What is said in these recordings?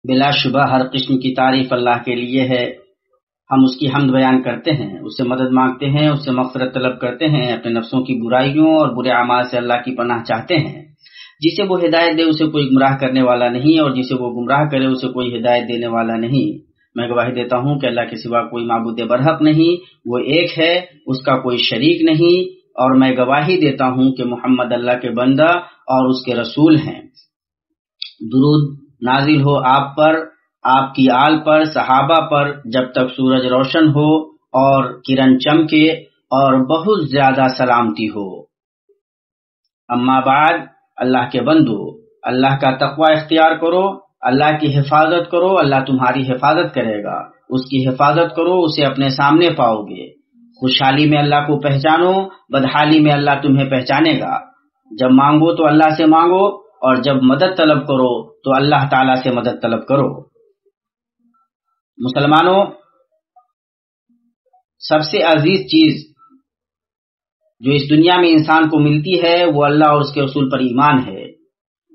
بلا شبہ ہر قسم کی تعریف اللہ کے لیے ہے. ہم اس کی حمد بیان کرتے ہیں، اس سے مدد مانگتے ہیں، اس سے مغفرت طلب کرتے ہیں، اپنے نفسوں کی برائیوں اور برے اعمال سے اللہ کی پناہ چاہتے ہیں. جسے وہ ہدایت دے اسے کوئی گمراہ کرنے والا نہیں، اور جسے وہ گمراہ کرے اسے کوئی ہدایت دینے والا نہیں. میں گواہی دیتا ہوں کہ اللہ کے سوا کوئی معبود برحق نہیں، وہ ایک ہے، اس کا کوئی شریک نہیں، اور میں گواہی دیتا ہوں کہ محمد اللہ کے بندہ اور اس کے رسول ہیں. درود نازل ہو آپ پر، آپ کی آل پر، صحابہ پر، جب تک سورج روشن ہو اور کرن چمکے، اور بہت زیادہ سلامتی ہو. اما بعد، اللہ کے بندو، اللہ کا تقوی اختیار کرو، اللہ کی حفاظت کرو، اللہ تمہاری حفاظت کرے گا. اس کی حفاظت کرو، اسے اپنے سامنے پاؤ گے. خوشحالی میں اللہ کو پہچانو، بدحالی میں اللہ تمہیں پہچانے گا. جب مانگو تو اللہ سے مانگو، اور جب مدد طلب کرو تو اللہ تعالیٰ سے مدد طلب کرو. مسلمانوں، سب سے عزیز چیز جو اس دنیا میں انسان کو ملتی ہے وہ اللہ اور اس کے رسول پر ایمان ہے،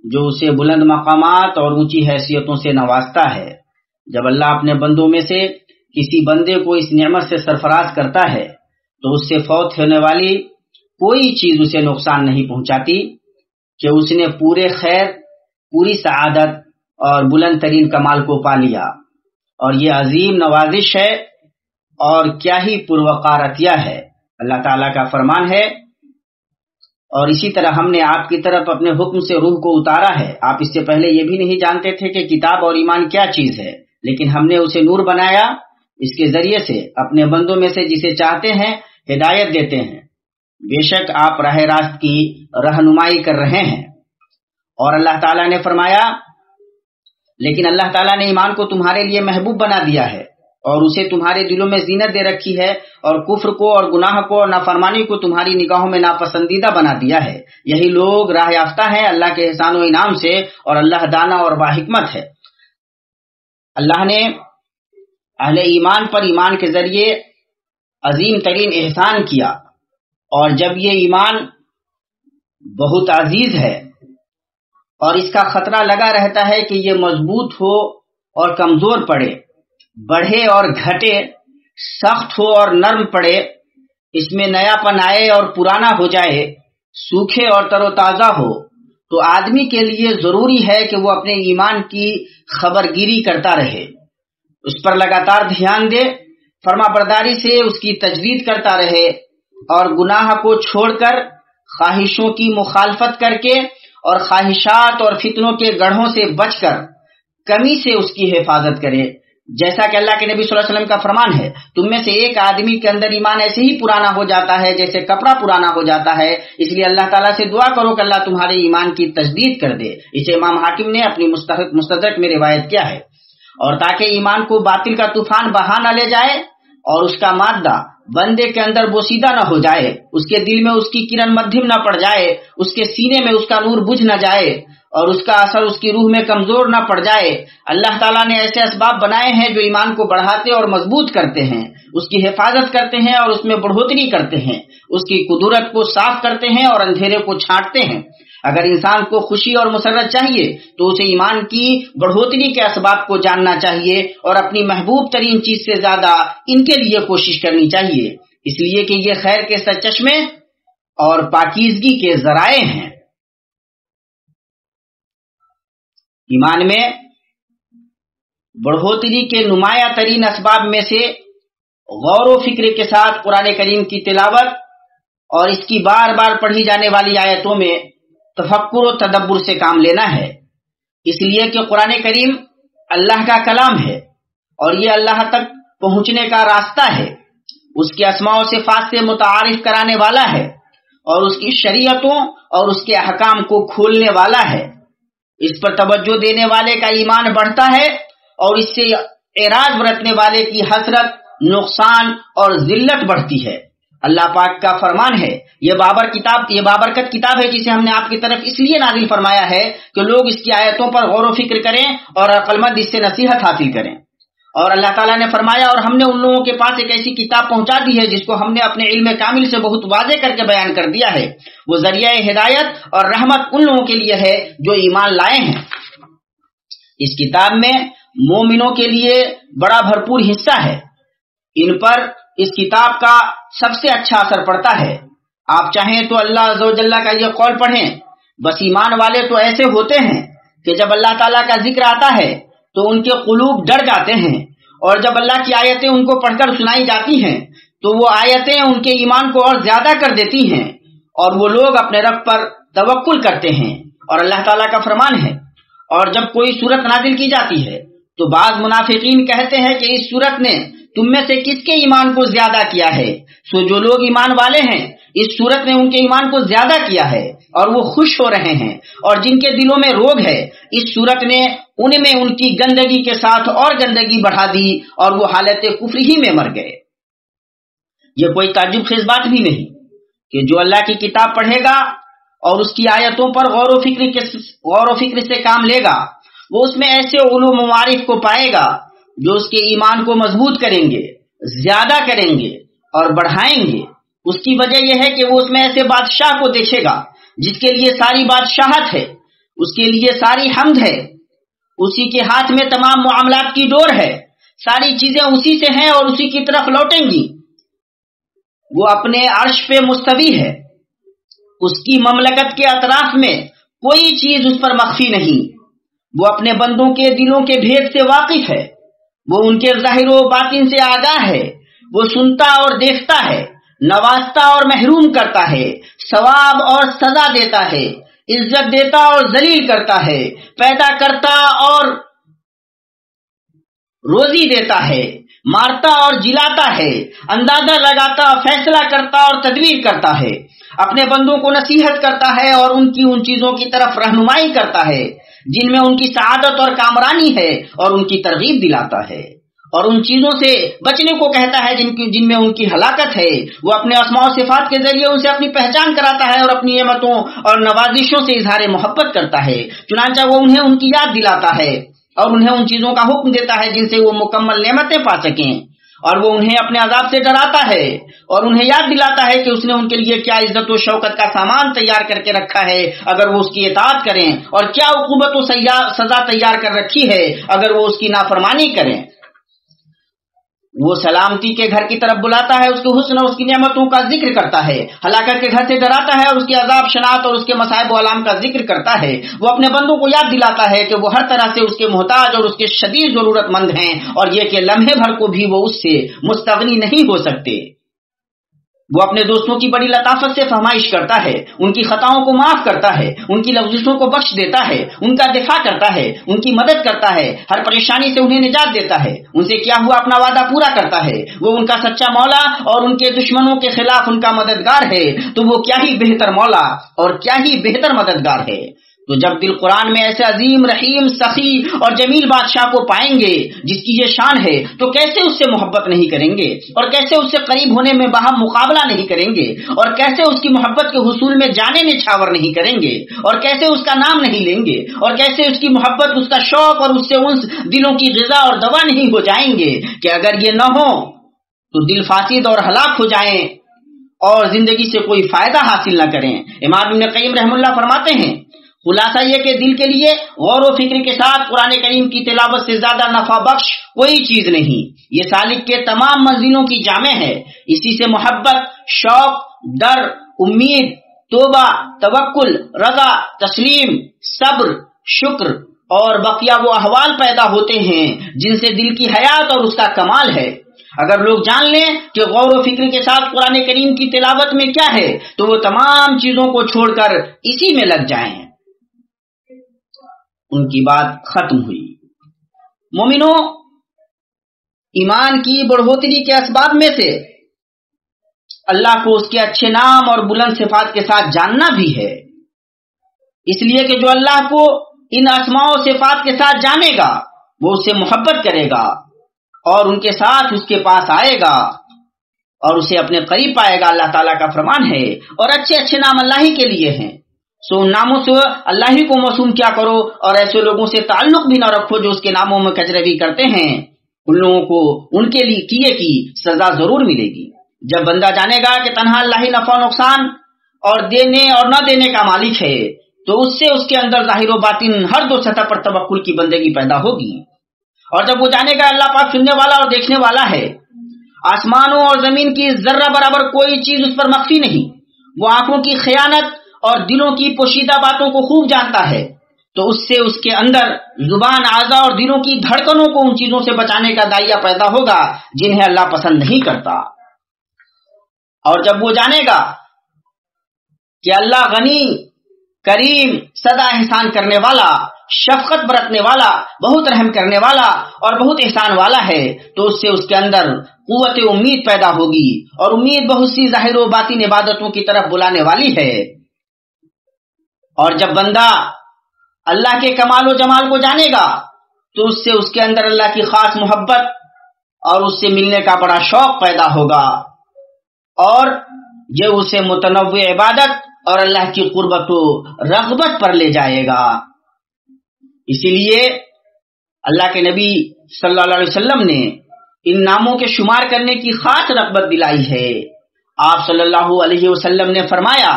جو اسے بلند مقامات اور اونچی حیثیتوں سے نوازتا ہے. جب اللہ اپنے بندوں میں سے کسی بندے کو اس نعمت سے سرفراز کرتا ہے تو اس سے فوت ہونے والی کوئی چیز اسے نقصان نہیں پہنچاتی کہ اس نے پورے خیر، پوری سعادت اور بلند ترین کمال کو پا لیا. اور یہ عظیم نوازش ہے اور کیا ہی پروقار عطیہ ہے. اللہ تعالیٰ کا فرمان ہے، اور اسی طرح ہم نے آپ کی طرف اپنے حکم سے روح کو اتارا ہے. آپ اس سے پہلے یہ بھی نہیں جانتے تھے کہ کتاب اور ایمان کیا چیز ہے، لیکن ہم نے اسے نور بنایا. اس کے ذریعے سے اپنے بندوں میں سے جسے چاہتے ہیں ہدایت دیتے ہیں. بے شک آپ راہ راست کی رہنمائی کر رہے ہیں. اور اللہ تعالیٰ نے فرمایا، لیکن اللہ تعالیٰ نے ایمان کو تمہارے لیے محبوب بنا دیا ہے اور اسے تمہارے دلوں میں زینت دے رکھی ہے، اور کفر کو اور گناہ کو اور نافرمانی کو تمہاری نگاہوں میں ناپسندیدہ بنا دیا ہے. یہی لوگ راہ یافتہ ہیں اللہ کے احسان و انعام سے، اور اللہ دانا اور باحکمت ہے. اللہ نے اہل ایمان پر ایمان کے ذریعے عظیم ترین احسان کیا، اور جب یہ ایمان بہت عزیز ہے اور اس کا خطرہ لگا رہتا ہے کہ یہ مضبوط ہو اور کمزور پڑے، بڑھے اور گھٹے، سخت ہو اور نرم پڑے، اس میں نیا پن آئے اور پرانا ہو جائے، سوکھے اور تر و تازہ ہو، تو آدمی کے لیے ضروری ہے کہ وہ اپنے ایمان کی خبرگیری کرتا رہے، اس پر لگاتار دھیان دے، فرما برداری سے اس کی تجدید کرتا رہے، اور گناہ کو چھوڑ کر، خواہشوں کی مخالفت کر کے، اور خواہشات اور فتنوں کے گڑھوں سے بچ کر کمی سے اس کی حفاظت کرے. جیسا کہ اللہ کے نبی صلی اللہ علیہ وسلم کا فرمان ہے، تم میں سے ایک آدمی کے اندر ایمان ایسے ہی پرانا ہو جاتا ہے جیسے کپڑا پرانا ہو جاتا ہے. اس لیے اللہ تعالیٰ سے دعا کرو کہ اللہ تمہارے ایمان کی تجدید کر دے. اسے امام حاکم نے اپنی مستدرک میں روایت کیا ہے. اور تاکہ ایمان کو باطل کا طوفان بہا نہ لے جائے اور اس کا مادہ بندے کے اندر بوسیدہ نہ ہو جائے، اس کے دل میں اس کی کرن مدھم نہ پڑ جائے، اس کے سینے میں اس کا نور بجھ نہ جائے، اور اس کا اثر اس کی روح میں کمزور نہ پڑ جائے. اللہ تعالیٰ نے ایسے اسباب بنائے ہیں جو ایمان کو بڑھاتے اور مضبوط کرتے ہیں، اس کی حفاظت کرتے ہیں اور اس میں بڑھوتری کرتے ہیں، اس کی قدرت کو صاف کرتے ہیں اور اندھیرے کو چھانٹتے ہیں. اگر انسان کو خوشی اور مسرت چاہیے تو اسے ایمان کی بڑھوتری کے اسباب کو جاننا چاہیے اور اپنی محبوب ترین چیز سے زیادہ ان کے لیے کوشش کرنی چاہیے، اس لیے کہ یہ خیر کے سرچشمے اور پاکیزگی کے ذرائع ہیں. ایمان میں بڑھوتری کے نمایاں ترین اسباب میں سے غور و فکر کے ساتھ قرآن کریم کی تلاوت اور اس کی بار بار پڑھی جانے والی آیتوں میں تفکر و تدبر سے کام لینا ہے. اس لیے کہ قرآن کریم اللہ کا کلام ہے اور یہ اللہ تک پہنچنے کا راستہ ہے، اس کے اسماء و صفات سے متعارف کرانے والا ہے، اور اس کی شریعتوں اور اس کے احکام کو کھولنے والا ہے. اس پر توجہ دینے والے کا ایمان بڑھتا ہے اور اس سے اعراض برتنے والے کی حسرت، نقصان اور ذلت بڑھتی ہے. اللہ پاک کا فرمان ہے، یہ بابرکت کتاب ہے جسے ہم نے آپ کی طرف اس لیے نازل فرمایا ہے کہ لوگ اس کی آیتوں پر غور و فکر کریں اور عقل مند اس سے نصیحت حاصل کریں. اور اللہ تعالیٰ نے فرمایا، اور ہم نے ان لوگوں کے پاس ایک ایسی کتاب پہنچا دی ہے جس کو ہم نے اپنے علم کامل سے بہت واضح کر کے بیان کر دیا ہے. وہ ذریعہ ہدایت اور رحمت ان لوگوں کے لیے ہے جو ایمان لائے ہیں. اس کتاب میں مومنوں کے لیے بڑا بھرپور حصہ ہے. ان پر اس کتاب کا سب سے اچھا اثر پڑتا ہے. آپ چاہیں تو اللہ عز و جل کا یہ قول پڑھیں. بس ایمان والے تو ایسے ہوتے ہیں کہ جب اللہ تعالیٰ کا ذکر آتا ہے تو ان کے قلوب ڈر جاتے ہیں، اور جب اللہ کی آیتیں ان کو پڑھ کر سنائی جاتی ہیں تو وہ آیتیں ان کے ایمان کو اور زیادہ کر دیتی ہیں، اور وہ لوگ اپنے رب پر توکل کرتے ہیں. اور اللہ تعالیٰ کا فرمان ہے، اور جب کوئی سورت نازل کی جاتی ہے تو بعض منافقین کہتے ہیں کہ اس سورت نے تم میں سے کس کے ایمان کو زیادہ کیا ہے. سو جو لوگ ایمان والے ہیں اس سورت نے ان کے ایمان کو زیادہ کیا ہے اور وہ خوش ہو رہے ہیں، اور جن کے دلوں میں روگ ہے اس سورت نے ان میں ان کی گندگی کے ساتھ اور گندگی بڑھا دی اور وہ حالت کفر ہی میں مر گئے. یہ کوئی تعجب خیز بات بھی نہیں کہ جو اللہ کی کتاب پڑھے گا اور اس کی آیتوں پر غور و فکر سے کام لے گا، وہ اس میں ایسے علوم و معارف کو پائے گا جو اس کے ایمان کو مضبوط کریں گے، زیادہ کریں گے اور بڑھائیں گے. اس کی وجہ یہ ہے کہ وہ اس میں ایسے بادشاہ کو دیکھے گا جس کے لیے ساری بادشاہت ہے، اس کے لیے ساری حمد ہے، اسی کے ہاتھ میں تمام معاملات کی ڈور ہے، ساری چیزیں اسی سے ہیں اور اسی کی طرف لوٹیں گی. وہ اپنے عرش پہ مستوی ہے، اس کی مملکت کے اطراف میں کوئی چیز اس پر مخفی نہیں. وہ اپنے بندوں کے دلوں کے بھید سے واقف ہے، وہ ان کے ظاہر و باطن سے آگاہ ہے. وہ سنتا اور دیکھتا ہے، نوازتا اور محروم کرتا ہے، ثواب اور سزا دیتا ہے، عزت دیتا اور ذلیل کرتا ہے، پیدا کرتا اور روزی دیتا ہے، مارتا اور جلاتا ہے، اندازہ لگاتا، فیصلہ کرتا اور تدبیر کرتا ہے، اپنے بندوں کو نصیحت کرتا ہے اور ان کی ان چیزوں کی طرف رہنمائی کرتا ہے جن میں ان کی سعادت اور کامرانی ہے، اور ان کی ترغیب دلاتا ہے، اور ان چیزوں سے بچنے کو کہتا ہے جن میں ان کی ہلاکت ہے. وہ اپنے اسماء و صفات کے ذریعے ان سے اپنی پہچان کراتا ہے اور اپنی نعمتوں اور نوازشوں سے اظہار محبت کرتا ہے. چنانچہ وہ انہیں ان کی یاد دلاتا ہے اور انہیں ان چیزوں کا حکم دیتا ہے جن سے وہ مکمل نعمتیں پا سکیں، اور وہ انہیں اپنے عذاب سے ڈراتا ہے اور انہیں یاد دلاتا ہے کہ اس نے ان کے لیے کیا عزت و شوکت کا سامان تیار کر کے رکھا ہے اگر وہ اس کی اطاعت کریں، اور کیا عقوبت و سزا تیار کر رکھی ہے اگر وہ اس کی نافرمانی کریں. وہ سلامتی کے گھر کی طرف بلاتا ہے، اس کے حسن اور اس کی نعمتوں کا ذکر کرتا ہے، ہلاکت کے گھر سے ڈراتا ہے اور اس کی عذاب شناخت اور اس کے مصائب و آلام کا ذکر کرتا ہے. وہ اپنے بندوں کو یاد دلاتا ہے کہ وہ ہر طرح سے اس کے محتاج اور اس کے شدید ضرورت مند ہیں، اور یہ کہ لمحے بھر کو بھی وہ اس سے مستغنی نہیں ہو سکتے. وہ اپنے دوستوں کی بڑی لطافت سے فہمائش کرتا ہے، ان کی خطاؤں کو معاف کرتا ہے، ان کی لغزشوں کو بخش دیتا ہے، ان کا دفاع کرتا ہے، ان کی مدد کرتا ہے، ہر پریشانی سے انہیں نجات دیتا ہے، ان سے کیا ہوا اپنا وعدہ پورا کرتا ہے. وہ ان کا سچا مولا اور ان کے دشمنوں کے خلاف ان کا مددگار ہے. تو وہ کیا ہی بہتر مولا اور کیا ہی بہتر مددگار ہے. تو جب دل قرآن میں ایسے عظیم، رحیم، سخی اور جمیل بادشاہ کو پائیں گے جس کی یہ شان ہے تو کیسے اس سے محبت نہیں کریں گے، اور کیسے اس سے قریب ہونے میں باہم مقابلہ نہیں کریں گے، اور کیسے اس کی محبت کے حصول میں جانے نچھاور نہیں کریں گے، اور کیسے اس کا نام نہیں لیں گے، اور کیسے اس کی محبت، اس کا شوق اور اس سے انس دلوں کی غذا اور دوا نہیں ہو جائیں گے کہ اگر یہ نہ ہو تو دل فاسد اور ہلاک ہو جائیں اور زندگی سے کوئی فائدہ حاصل نہ کریں. امام ابن قیم رحم اللہ فرماتے ہیں، خلاصہ یہ کہ دل کے لیے غور و فکر کے ساتھ قرآن کریم کی تلاوت سے زیادہ نفع بخش کوئی چیز نہیں. یہ سالک کے تمام منزلوں کی جامع ہے. اسی سے محبت، شوق، ڈر، امید، توبہ، توکل، رضا، تسلیم، صبر، شکر اور بقیہ وہ احوال پیدا ہوتے ہیں جن سے دل کی حیات اور اس کا کمال ہے. اگر لوگ جان لیں کہ غور و فکر کے ساتھ قرآن کریم کی تلاوت میں کیا ہے تو وہ تمام چیزوں کو چھوڑ کر اسی میں لگ جائیں. ان کی بات ختم ہوئی. مومنوں، ایمان کی بڑھوتری کے اسباب میں سے اللہ کو اس کے اچھے نام اور بلند صفات کے ساتھ جاننا بھی ہے. اس لیے کہ جو اللہ کو ان اسماء و صفات کے ساتھ جانے گا وہ اس سے محبت کرے گا اور ان کے ساتھ اس کے پاس آئے گا اور اسے اپنے قریب پائے گا. اللہ تعالیٰ کا فرمان ہے، اور اچھے اچھے نام اللہ ہی کے لیے ہیں، سو ان ناموں سے اللہ ہی کو موسوم کیا کرو اور ایسے لوگوں سے تعلق بھی نہ رکھو جو اس کے ناموں میں کجروی کرتے ہیں. ان لوگوں کو ان کے لیے کیے کی سزا ضرور ملے گی. جب بندہ جانے گا کہ تنہا اللہ ہی نفع و نقصان اور دینے اور نہ دینے کا مالک ہے تو اس سے اس کے اندر ظاہر و باطن ہر دو سطح پر توکل کی بندگی پیدا ہوگی. اور جب وہ جانے گا اللہ پاک سننے والا اور دیکھنے والا ہے، آسمانوں اور زمین کی ذرہ برابر کوئی چیز اس پر مخفی نہیں، وہ آنکھوں کی خیانت اور دلوں کی پوشیدہ باتوں کو خوب جانتا ہے، تو اس سے اس کے اندر زبان، اعضاء اور دلوں کی دھڑکنوں کو ان چیزوں سے بچانے کا داعیہ پیدا ہوگا جنہیں اللہ پسند نہیں کرتا. اور جب وہ جانے گا کہ اللہ غنی، کریم، سدا احسان کرنے والا، شفقت برتنے والا، بہت رحم کرنے والا اور بہت احسان والا ہے، تو اس سے اس کے اندر قوت امید پیدا ہوگی، اور امید بہت سی ظاہر و باطن عبادتوں کی طرف بلانے والی ہے. اور جب بندہ اللہ کے کمال و جمال کو جانے گا تو اس سے اس کے اندر اللہ کی خاص محبت اور اس سے ملنے کا بڑا شوق پیدا ہوگا، اور یہ اسے متنوع عبادت اور اللہ کی قربت و رغبت پر لے جائے گا. اسی لیے اللہ کے نبی صلی اللہ علیہ وسلم نے ان ناموں کے شمار کرنے کی خاص رغبت دلائی ہے. آپ صلی اللہ علیہ وسلم نے فرمایا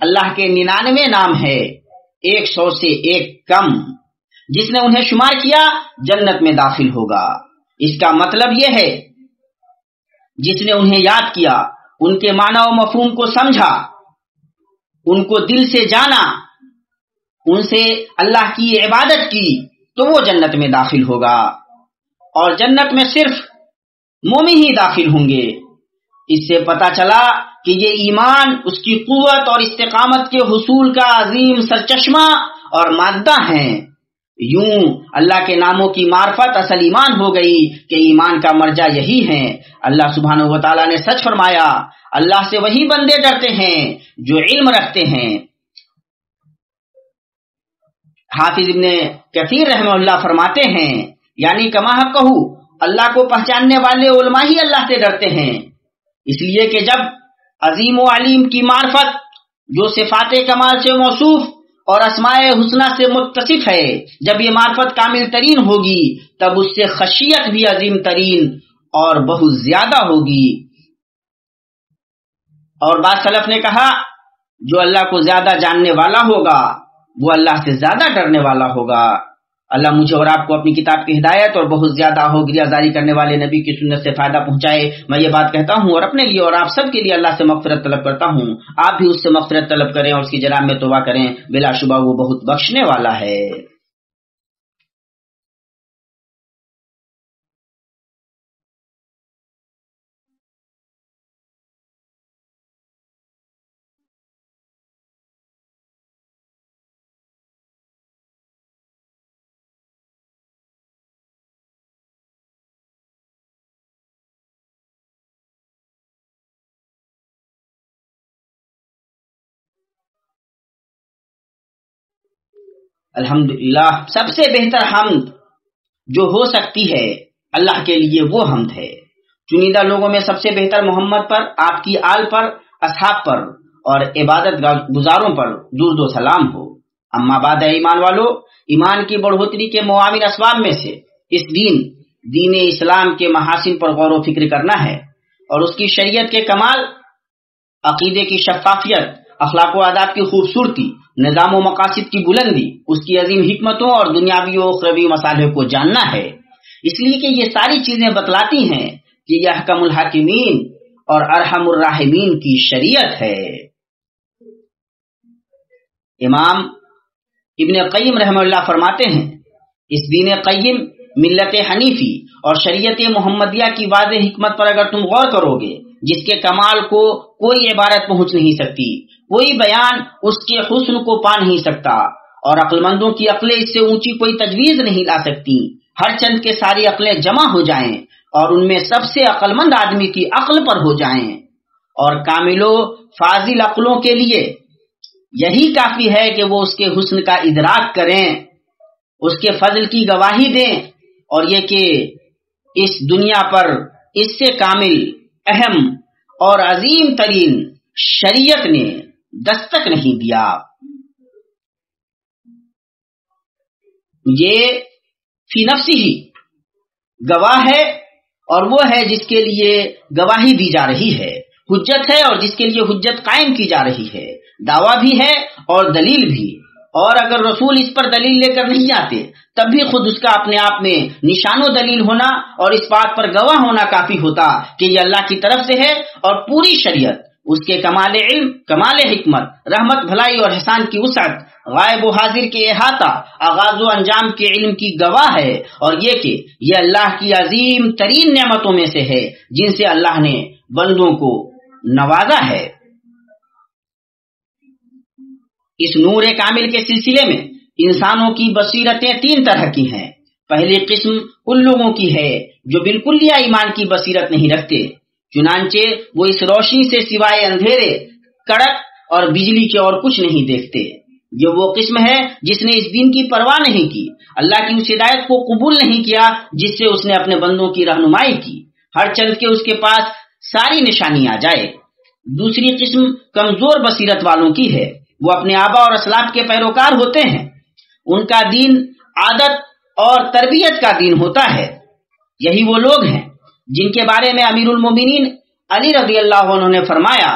اللہ کے 99 نام ہے، 100 سے ایک کم، جس نے انہیں شمار کیا جنت میں داخل ہوگا. اس کا مطلب یہ ہے جس نے انہیں یاد کیا، ان کے معنی و مفہوم کو سمجھا، ان کو دل سے جانا، ان سے اللہ کی عبادت کی، تو وہ جنت میں داخل ہوگا. اور جنت میں صرف مومن ہی داخل ہوں گے. اس سے پتہ چلا کہ یہ ایمان اس کی قوت اور استقامت کے حصول کا عظیم سرچشمہ اور مادہ ہیں. یوں اللہ کے ناموں کی معرفت اصل ایمان ہو گئی کہ ایمان کا مرجع یہی ہے. اللہ سبحانہ و تعالیٰ نے سچ فرمایا، اللہ سے وہی بندے ڈرتے ہیں جو علم رکھتے ہیں. حافظ ابن کثیر رحمہ اللہ فرماتے ہیں، یعنی کما حقہ، اللہ کو پہچاننے والے علماء ہی اللہ سے ڈرتے ہیں. اس لیے کہ جب عظیم و علیم کی معرفت جو صفات کمال سے موصوف اور اسماء حسنہ سے متصف ہے، جب یہ معرفت کامل ترین ہوگی تب اس سے خشیت بھی عظیم ترین اور بہت زیادہ ہوگی. اور بعض سلف نے کہا جو اللہ کو زیادہ جاننے والا ہوگا وہ اللہ سے زیادہ ڈرنے والا ہوگا. اللہ مجھے اور آپ کو اپنی کتاب کی ہدایت اور بہت زیادہ ہوگریا جاری کرنے والے نبی کی سنت سے فائدہ پہنچائے. میں یہ بات کہتا ہوں اور اپنے لیے اور آپ سب کے لیے اللہ سے مغفرت طلب کرتا ہوں. آپ بھی اس سے مغفرت طلب کریں اور اس کی جناب میں توبہ کریں، بلا شبہ وہ بہت بخشنے والا ہے. الحمدللہ، سب سے بہتر حمد جو ہو سکتی ہے اللہ کے لیے وہ حمد ہے. چنیدہ لوگوں میں سب سے بہتر محمد پر، آپ کی آل پر، اصحاب پر اور عبادت گزاروں پر درود و سلام ہو. اما بعد ایمان والو، ایمان کی بڑھوتری کے معاون اسباب میں سے اس دین اسلام کے محاسن پر غور و فکر کرنا ہے اور اس کی شریعت کے کمال، عقیدے کی شفافیت، اخلاق و آداب کی خوبصورتی، نظام و مقاصد کی بلندی، اس کی عظیم حکمتوں اور دنیاوی و اخروی مصالح کو جاننا ہے. اس لیے کہ یہ ساری چیزیں بتلاتی ہیں کہ یہ احکم الحاکمین اور ارحم الراحمین کی شریعت ہے. امام ابن قیم رحمہ اللہ فرماتے ہیں، اس دین قیم، ملت حنیفی اور شریعت محمدیہ کی واضح حکمت پر اگر تم غور کرو گے، جس کے کمال کو کوئی عبارت پہنچ نہیں سکتی، کوئی بیان اس کے حسن کو پا نہیں سکتا، اور عقل مندوں کی عقلیں اس سے اونچی کوئی تجویز نہیں لا سکتی. ہر چند کے ساری عقلیں جمع ہو جائیں اور ان میں سب سے عقل مند آدمی کی عقل پر ہو جائیں، اور کامل و فاضل عقلوں کے لیے یہی کافی ہے کہ وہ اس کے حسن کا ادراک کریں، اس کے فضل کی گواہی دیں، اور یہ کہ اس دنیا پر اس سے کامل، اہم اور عظیم ترین شریعت نے دستک نہیں دیا. یہ فی نفسی ہی گواہ ہے، اور وہ ہے جس کے لیے گواہی دی جا رہی ہے، حجت ہے اور جس کے لیے حجت قائم کی جا رہی ہے، دعویٰ بھی ہے اور دلیل بھی. اور اگر رسول اس پر دلیل لے کر نہیں آتے تب بھی خود اس کا اپنے آپ میں نشان و دلیل ہونا اور اس بات پر گواہ ہونا کافی ہوتا کہ یہ اللہ کی طرف سے ہے، اور پوری شریعت اس کے کمال علم، کمال حکمت، رحمت، بھلائی اور احسان کی وسعت، غائب و حاضر کے احاطہ، آغاز و انجام کے علم کی گواہ ہے، اور یہ کہ یہ اللہ کی عظیم ترین نعمتوں میں سے ہے جن سے اللہ نے بندوں کو نوازا ہے۔ اس نور کامل کے سلسلے میں انسانوں کی بصیرتیں تین طرح کی ہیں۔ پہلی قسم ان لوگوں کی ہے جو بالکل یا ایمان کی بصیرت نہیں رکھتے، چنانچہ وہ اس روشنی سے سوائے اندھیرے، کڑک اور بجلی کے اور کچھ نہیں دیکھتے۔ یہ وہ قسم ہے جس نے اس دین کی پرواہ نہیں کی، اللہ کی اس ہدایت کو قبول نہیں کیا جس سے اس نے اپنے بندوں کی رہنمائی کی، ہر چند کے اس کے پاس ساری نشانی آ جائے۔ دوسری قسم کمزور بصیرت والوں کی ہے، وہ اپنے آبا اور اسلاف کے پیروکار ہوتے ہیں، ان کا دین عادت اور تربیت کا دین ہوتا ہے۔ یہی وہ لوگ ہیں جن کے بارے میں امیر المومنین علی رضی اللہ عنہ نے فرمایا،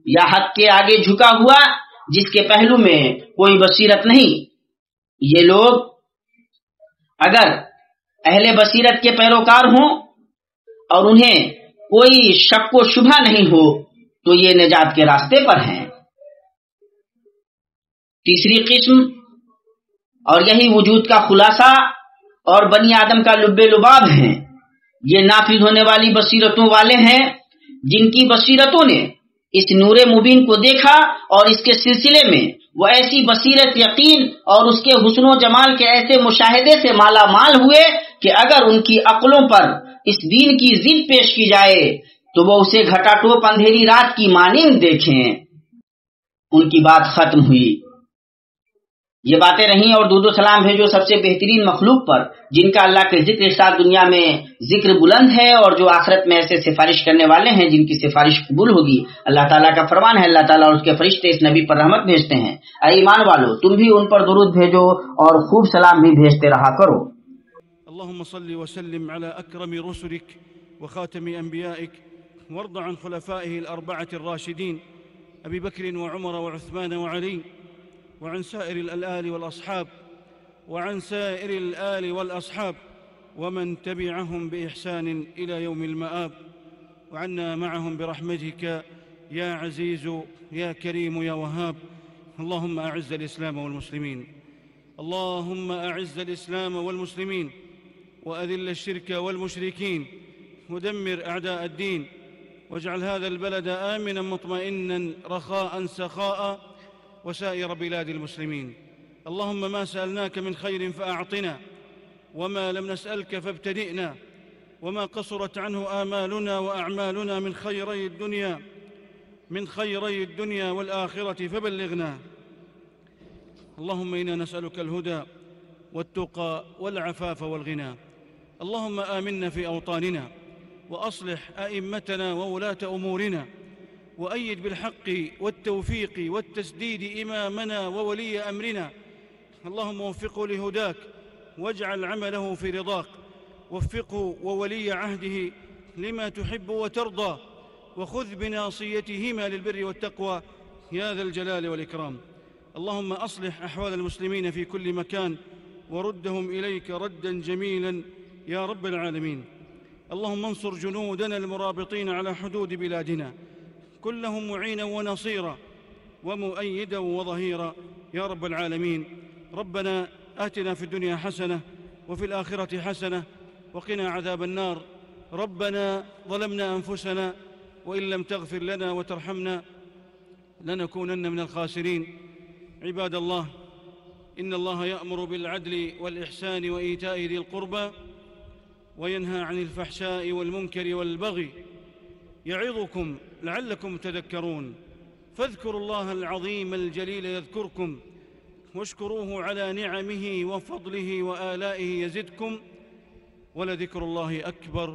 یا حق کے آگے جھکا ہوا جس کے پہلو میں کوئی بصیرت نہیں۔ یہ لوگ اگر اہل بصیرت کے پیروکار ہوں اور انہیں کوئی شک و شبہ نہیں ہو تو یہ نجات کے راستے پر ہیں۔ تیسری قسم، اور یہی وجود کا خلاصہ اور بنی آدم کا لب لباب ہیں، یہ نافذ ہونے والی بصیرتوں والے ہیں جن کی بصیرتوں نے اس نور مبین کو دیکھا اور اس کے سلسلے میں وہ ایسی بصیرت، یقین اور اس کے حسن و جمال کے ایسے مشاہدے سے مالا مال ہوئے کہ اگر ان کی عقلوں پر اس دین کی ضد پیش کی جائے تو وہ اسے گھٹا ٹوپ اندھیری رات کی مانند دیکھیں۔ ان کی بات ختم ہوئی۔ یہ باتیں رہیں اور درود و سلام بھیجو سب سے بہترین مخلوق پر جن کا اللہ کے ذکر کے ساتھ دنیا میں ذکر بلند ہے، اور جو آخرت میں ایسے سفارش کرنے والے ہیں جن کی سفارش قبول ہوگی۔ اللہ تعالیٰ کا فرمان ہے، اللہ تعالیٰ اور اس کے فرشتے اس نبی پر رحمت بھیجتے ہیں۔ اے ایمان والو، تم بھی ان پر درود بھیجو اور خوب سلام بھی بھیجتے رہا کرو۔ اللهم صل وسلم على أكرم رسلك وخاتم أنبيائك، وارض عن خلفائه الأربعة الراشدين أبي بكر وعمر وعثمان وعلي، وعن سائر الآل والأصحاب، وعن سائر الآل والأصحاب ومن تبعهم بإحسان إلى يوم المآب، وعنا معهم برحمتك يا عزيز يا كريم يا وهاب. اللهم أعز الإسلام والمسلمين، اللهم أعز الإسلام والمسلمين، وأذل الشرك والمشركين، ودمر أعداء الدين، واجعل هذا البلد آمنا مطمئنا رخاء سخاء، وسائر بلاد المسلمين. اللهم ما سألناك من خير فأعطنا، وما لم نسألك فابتدئنا، وما قصرت عنه آمالنا وأعمالنا من خيري الدنيا والآخرة فبلغنا. اللهم إنا نسألك الهدى والتقى والعفاف والغنى. اللهم آمنا في أوطاننا، وأصلح أئمتنا وولاة أمورنا، وأيد بالحق والتوفيق والتسديد إمامنا وولي أمرنا. اللهم وفقه لهداك، واجعل عمله في رضاك، وفقه وولي عهده لما تحب وترضى، وخذ بناصيتهما للبر والتقوى يا ذا الجلال والإكرام. اللهم أصلح أحوال المسلمين في كل مكان، وردهم إليك ردا جميلا يا رب العالمين. اللهم انصر جنودنا المرابطين على حدود بلادنا، كلهم معينا ونصيرا ومؤيدا وظهيرا يا رب العالمين. ربنا آتنا في الدنيا حسنة وفي الآخرة حسنة وقنا عذاب النار. ربنا ظلمنا أنفسنا وإن لم تغفر لنا وترحمنا لنكونن من الخاسرين. عباد الله، إن الله يأمر بالعدل والإحسان وإيتاء ذي القربى، وينهى عن الفحشاء والمنكر والبغي، يعظكم لعلكم تذكرون. فاذكروا الله العظيم الجليل يذكركم، واشكروه على نعمه وفضله وآلائه يزدكم، ولذكر الله أكبر،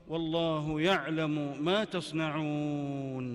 والله يعلم ما تصنعون.